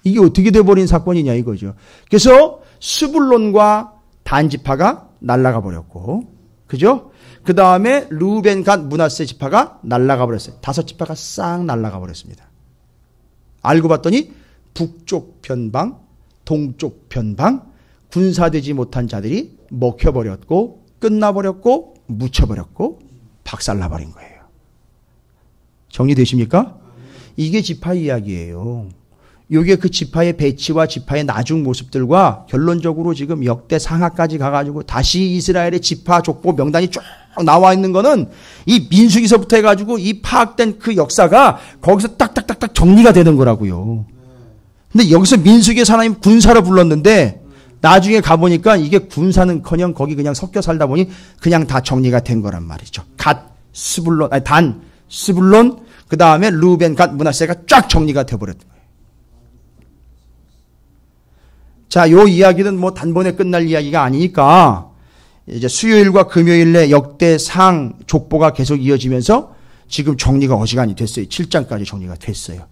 이게 어떻게 돼버린 사건이냐 이거죠. 그래서 스불론과 단 지파가 날아가 버렸고 그죠? 그 다음에 르우벤 갓 므낫세 지파가 날아가 버렸어요. 5지파가 싹 날아가 버렸습니다. 알고 봤더니 북쪽 편방, 동쪽 편방 군사되지 못한 자들이 먹혀버렸고 끝나버렸고 묻혀버렸고 박살나버린 거예요. 정리되십니까? 이게 지파 이야기예요. 이게 그 지파의 배치와 지파의 나중 모습들과 결론적으로 지금 역대 상하까지 가가지고 다시 이스라엘의 지파 족보 명단이 쭉 나와 있는 거는 이 민수기서부터 해가지고 이 파악된 그 역사가 거기서 딱딱딱딱 정리가 되는 거라고요. 근데 여기서 민수기에서 하나님 군사를 불렀는데 나중에 가보니까 이게 군사는커녕 거기 그냥 섞여 살다 보니 그냥 다 정리가 된 거란 말이죠. 단, 스불론, 그 다음에 르우벤, 갓, 므낫세가 쫙 정리가 돼버렸던 거예요. 자, 요 이야기는 뭐 단번에 끝날 이야기가 아니니까 이제 수요일과 금요일에 역대상 족보가 계속 이어지면서 지금 정리가 어지간히 됐어요. 7장까지 정리가 됐어요.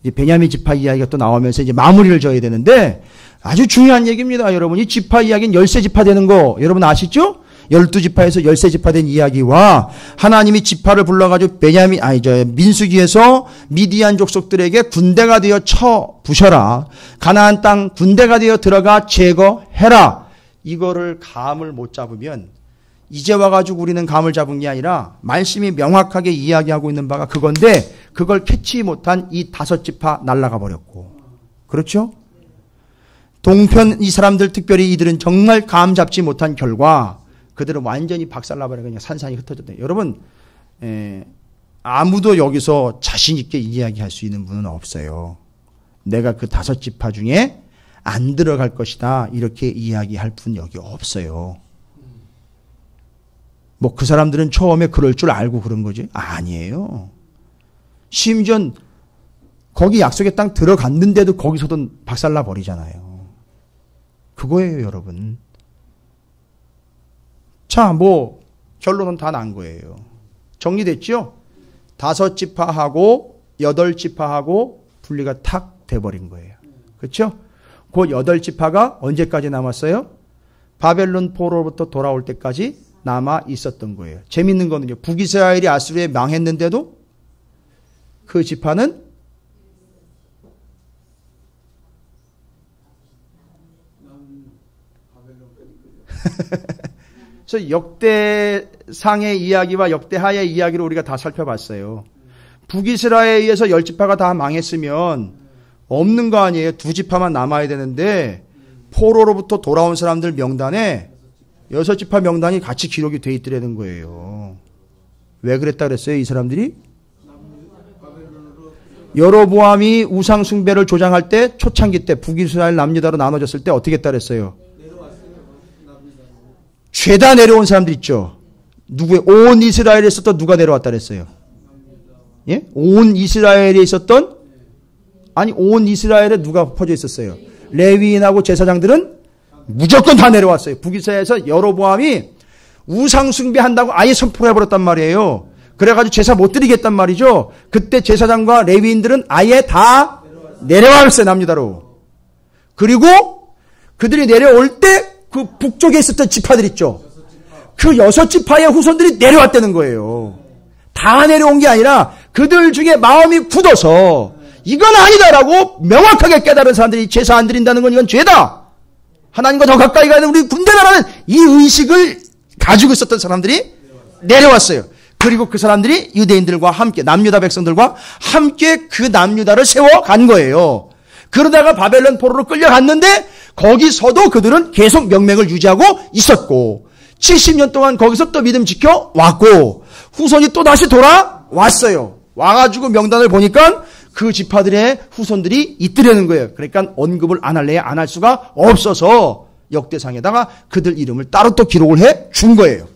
이제 베냐민 지파 이야기가 또 나오면서 이제 마무리를 져야 되는데 아주 중요한 얘기입니다. 여러분, 이 지파 이야기는 13지파 되는 거 여러분 아시죠? 12지파에서 13지파 된 이야기와 하나님이 지파를 불러가지고 민수기에서 미디안 족속들에게 군대가 되어 쳐 부셔라. 가나안 땅 군대가 되어 들어가 제거해라. 이거를 감을 못 잡으면 이제 와가지고 우리는 감을 잡은 게 아니라 말씀이 명확하게 이야기하고 있는 바가 그건데 그걸 캐치 못한 이 5지파 날아가 버렸고 그렇죠? 동편 이 사람들 특별히 이들은 정말 감 잡지 못한 결과 그들은 완전히 박살나버려 그냥 산산이 흩어졌다. 여러분 아무도 여기서 자신 있게 이야기할 수 있는 분은 없어요. 내가 그 5지파 중에 안 들어갈 것이다 이렇게 이야기할 분 여기 없어요. 뭐 그 사람들은 처음에 그럴 줄 알고 그런 거지? 아니에요. 심지어 거기 약속의 땅 들어갔는데도 거기서도 박살나 버리잖아요. 그거예요, 여러분. 자, 뭐 결론은 다 난 거예요. 정리됐죠? 5지파하고 8지파하고 분리가 탁 돼버린 거예요. 그렇죠? 그 8지파가 언제까지 남았어요? 바벨론 포로로부터 돌아올 때까지 남아 있었던 거예요. 재밌는 거는요. 북이스라엘이 아수르에 망했는데도 그 지파는 그래서 역대상의 이야기와 역대하의 이야기를 우리가 다 살펴봤어요. 북이스라엘에 의해서 10지파가 다 망했으면 없는 거 아니에요. 2지파만 남아야 되는데 포로로부터 돌아온 사람들 명단에 6지파 명단이 같이 기록이 돼 있더라는 거예요. 왜 그랬다 그랬어요? 이 사람들이? 여로보암이 우상 숭배를 조장할 때 초창기 때 북이스라엘 남유다로 나눠졌을 때 어떻게 했다 그랬어요? 죄다 내려온 사람들 있죠. 누구의 온 이스라엘에 있었던 누가 내려왔다 그랬어요? 예? 온 이스라엘에 있었던 온 이스라엘에 누가 퍼져 있었어요? 레위인하고 제사장들은 무조건 다 내려왔어요. 북이스라엘에서 여로보암이 우상 숭배한다고 아예 선포해버렸단 말이에요. 그래가지고 제사 못 드리겠단 말이죠. 그때 제사장과 레위인들은 아예 다 내려왔어요, 남유다로. 그리고 그들이 내려올 때 그 북쪽에 있었던 지파들 있죠. 그 6지파의 후손들이 내려왔다는 거예요. 다 내려온 게 아니라 그들 중에 마음이 굳어서 이건 아니다라고 명확하게 깨달은 사람들이 제사 안 드린다는 건 이건 죄다. 하나님과 더 가까이 가는 우리 군대라는 이 의식을 가지고 있었던 사람들이 내려왔어요. 그리고 그 사람들이 유대인들과 함께 남유다 백성들과 함께 그 남유다를 세워간 거예요. 그러다가 바벨론 포로로 끌려갔는데 거기서도 그들은 계속 명맥을 유지하고 있었고 70년 동안 거기서 또 믿음 지켜왔고 후손이 또 다시 돌아왔어요. 와가지고 명단을 보니까 그 지파들의 후손들이 있더라는 거예요. 그러니까 언급을 안 할래야 안 할 수가 없어서 역대상에다가 그들 이름을 따로 또 기록을 해 준 거예요.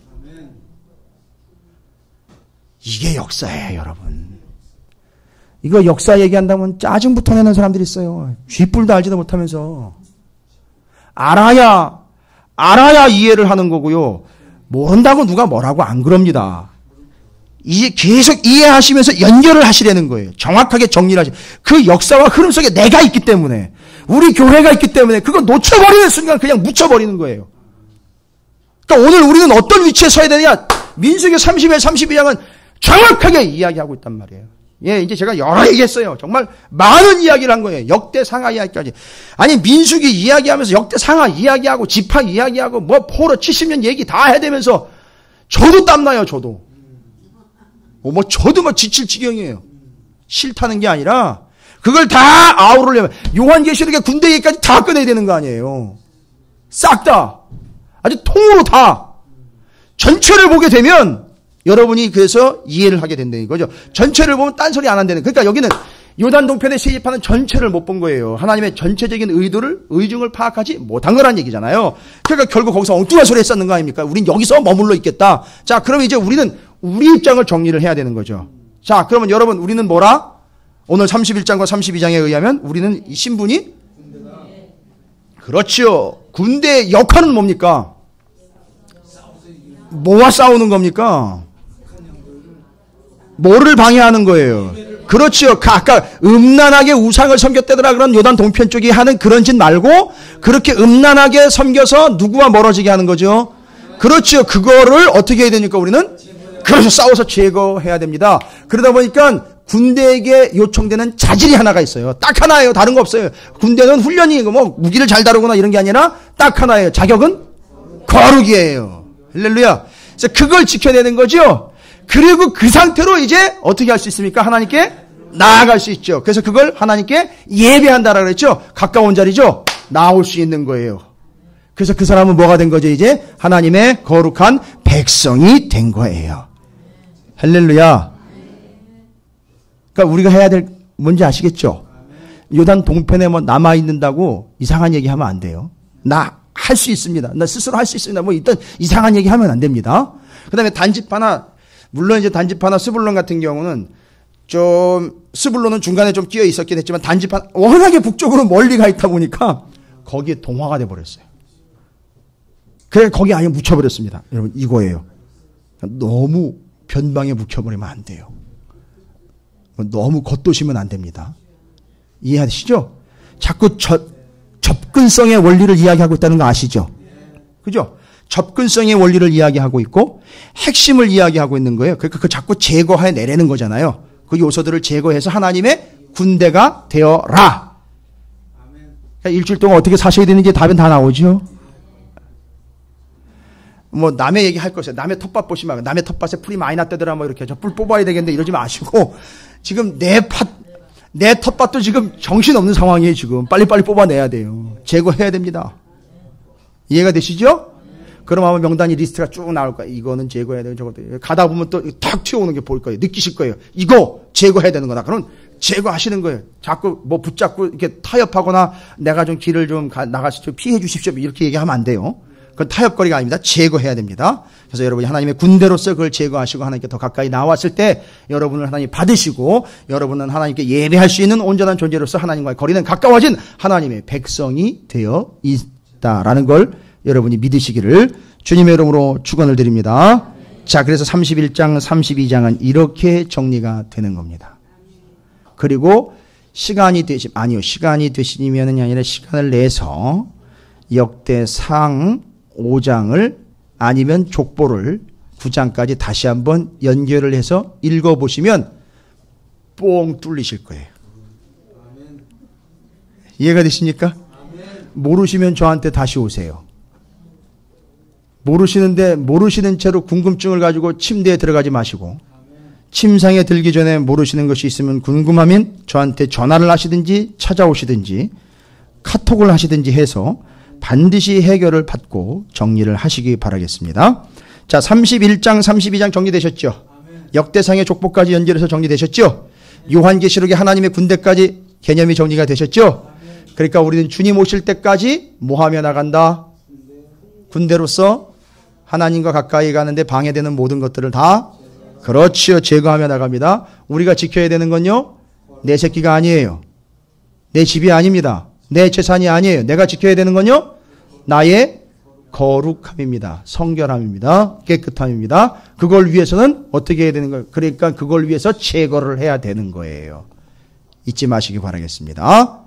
이게 역사예요, 여러분. 이거 역사 얘기한다면 짜증부터 내는 사람들이 있어요. 쥐뿔도 알지도 못하면서. 알아야 이해를 하는 거고요. 모른다고 누가 뭐라고 안 그럽니다. 이제 계속 이해하시면서 연결을 하시려는 거예요. 정확하게 정리를 하시. 그 역사와 흐름 속에 내가 있기 때문에, 우리 교회가 있기 때문에 그거 놓쳐버리는 순간 그냥 묻혀버리는 거예요. 그러니까 오늘 우리는 어떤 위치에 서야 되느냐? 민수기 30일 32장은 정확하게 이야기하고 있단 말이에요. 예, 이제 제가 여러 얘기했어요. 정말 많은 이야기를 한 거예요. 역대상하 이야기까지. 아니, 민수기 이야기하면서 역대상하 이야기하고 지파 이야기하고 뭐 포로 70년 얘기 다 해대면서 저도 땀나요, 저도. 저도 막 지칠 지경이에요. 싫다는 게 아니라 그걸 다 아우르려면 요한계시록의 군대 얘기까지 다 꺼내야 되는 거 아니에요. 싹 다. 아주 통으로 다. 전체를 보게 되면 여러분이 그래서 이해를 하게 된다는 거죠. 전체를 보면 딴소리 안 한다는. 그러니까 여기는 요단 동편의 세 지파는 전체를 못 본 거예요. 하나님의 전체적인 의중을 파악하지 못한 거란 얘기잖아요. 그러니까 결국 거기서 엉뚱한 소리 했었는 거 아닙니까? 우린 여기서 머물러 있겠다. 자, 그러면 이제 우리는 우리 입장을 정리를 해야 되는 거죠. 자, 그러면 여러분 우리는 뭐라? 오늘 31장과 32장에 의하면 우리는 이 신분이? 그렇죠. 군대의 역할은 뭡니까? 뭐와 싸우는 겁니까? 뭐를 방해하는 거예요? 그렇죠. 아까 음란하게 우상을 섬겼다더라 그런 요단 동편 쪽이 하는 그런 짓 말고 그렇게 음란하게 섬겨서 누구와 멀어지게 하는 거죠? 그렇죠. 그거를 어떻게 해야 되니까 우리는? 그래서 싸워서 제거해야 됩니다. 그러다 보니까 군대에게 요청되는 자질이 하나가 있어요. 딱 하나예요. 다른 거 없어요. 군대는 훈련이 뭐 무기를 잘 다루거나 이런 게 아니라 딱 하나예요. 자격은 거룩이에요. 할렐루야. 그래서 그걸 지켜내는 거죠. 그리고 그 상태로 이제 어떻게 할 수 있습니까? 하나님께 나아갈 수 있죠. 그래서 그걸 하나님께 예배한다라고 그랬죠. 가까운 자리죠. 나올 수 있는 거예요. 그래서 그 사람은 뭐가 된 거죠? 이제 하나님의 거룩한 백성이 된 거예요. 할렐루야. 그러니까 우리가 해야 될 뭔지 아시겠죠? 요단 동편에 뭐 남아 있는다고 이상한 얘기 하면 안 돼요. 나 할 수 있습니다. 나 스스로 할 수 있습니다. 뭐 일단 이상한 얘기 하면 안 됩니다. 그다음에 단지파나 물론 이제 단지파나 스불론 같은 경우는 좀 스불론은 중간에 좀 끼어 있었긴 했지만 단지파 워낙에 북쪽으로 멀리 가 있다 보니까 거기에 동화가 돼 버렸어요. 그래 거기 아예 묻혀버렸습니다. 여러분 이거예요. 너무 변방에 묵혀버리면 안 돼요. 너무 겉도시면 안 됩니다. 이해하시죠? 자꾸 접근성의 원리를 이야기하고 있다는 거 아시죠? 그죠? 접근성의 원리를 이야기하고 있고 핵심을 이야기하고 있는 거예요. 그러니까 그 자꾸 제거해 내려는 거잖아요. 그 요소들을 제거해서 하나님의 군대가 되어라. 그러니까 일주일 동안 어떻게 사셔야 되는지 답은 다 나오죠. 뭐 남의 얘기 할 거 없어요. 남의 텃밭 보시면 남의 텃밭에 풀이 많이 났다더라 뭐 이렇게 저 뿔 뽑아야 되겠는데 이러지 마시고 지금 내 텃밭도 지금 정신없는 상황이에요. 지금 빨리빨리 뽑아내야 돼요. 제거해야 됩니다. 이해가 되시죠? 그럼 아마 명단이 리스트가 쭉 나올 거예요. 이거는 제거해야 되고 저것도 가다 보면 또 탁 튀어오는 게 보일 거예요. 느끼실 거예요. 이거 제거해야 되는 거다. 그럼 제거하시는 거예요. 자꾸 뭐 붙잡고 이렇게 타협하거나 내가 좀 길을 좀 나갈 수 있도록 피해 주십시오. 이렇게 얘기하면 안 돼요. 그건 타협거리가 아닙니다. 제거해야 됩니다. 그래서 여러분이 하나님의 군대로서 그걸 제거하시고 하나님께 더 가까이 나왔을 때 여러분을 하나님 받으시고 여러분은 하나님께 예배할 수 있는 온전한 존재로서 하나님과의 거리는 가까워진 하나님의 백성이 되어 있다라는 걸 여러분이 믿으시기를 주님의 이름으로 축원을 드립니다. 자, 그래서 31장, 32장은 이렇게 정리가 되는 겁니다. 그리고 시간이 되시면이 아니라 시간을 내서 역대상 5장을 아니면 족보를 9장까지 다시 한번 연결을 해서 읽어보시면 뽕 뚫리실 거예요. 이해가 되십니까? 모르시면 저한테 다시 오세요. 모르시는 채로 궁금증을 가지고 침대에 들어가지 마시고, 침상에 들기 전에 모르시는 것이 있으면 궁금하면 저한테 전화를 하시든지 찾아오시든지 카톡을 하시든지 해서 반드시 해결을 받고 정리를 하시기 바라겠습니다. 자, 31장, 32장 정리되셨죠? 역대상의 족보까지 연결해서 정리되셨죠? 요한계시록의 하나님의 군대까지 개념이 정리가 되셨죠? 그러니까 우리는 주님 오실 때까지 뭐 하며 나간다? 군대로서 하나님과 가까이 가는데 방해되는 모든 것들을 다 그렇지요. 제거하며 나갑니다. 우리가 지켜야 되는 건요, 내 새끼가 아니에요. 내 집이 아닙니다. 내 재산이 아니에요. 내가 지켜야 되는 건요, 나의 거룩함입니다. 성결함입니다. 깨끗함입니다. 그걸 위해서는 어떻게 해야 되는 거예요? 그러니까 그걸 위해서 제거를 해야 되는 거예요. 잊지 마시기 바라겠습니다.